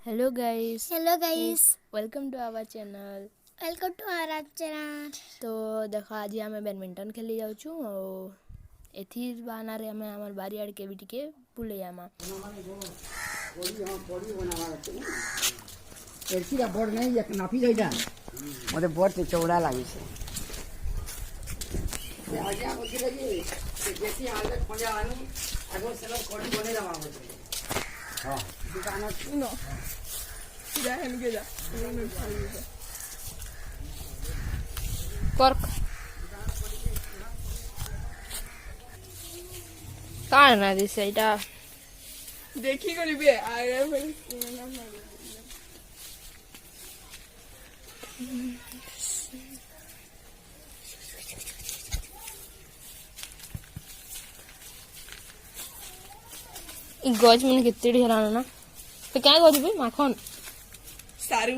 Hello guys welcome to our channel. तो देखो आज आम बैडमिंटन खेली जाऊँ और एथि बहाना रे आमे हमर बारी आड़ के भी टिके बुले आमा एरसीरा बोर्ड नहीं एक नापी रहीदा मते बोर्ड से चौड़ा लागे छे आजा होती रही जैसी हालत खंजा आनी आगो से कोडी बने लगा होते हां दुकान नो जा हम के जा कर्क कान ना दिस एटा देखी करिबे आगे फिर इ गज मन केतेडी हराना ना तो क्या गज बे माखन सारू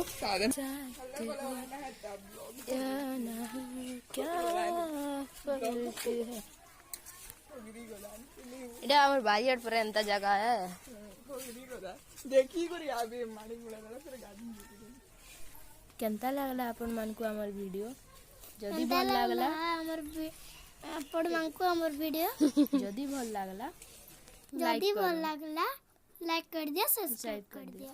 सागन इडा हमर बारियाड पर एंता जगह है देखी करी आबे माड़ी मुड़ा फिर गाड़ी केंता लागला अपन मन को हमर वीडियो जदी भल लागला आपण मानको हमर वीडियो जदी भल लागला लाइक कर दिया सब्सक्राइब कर दिया।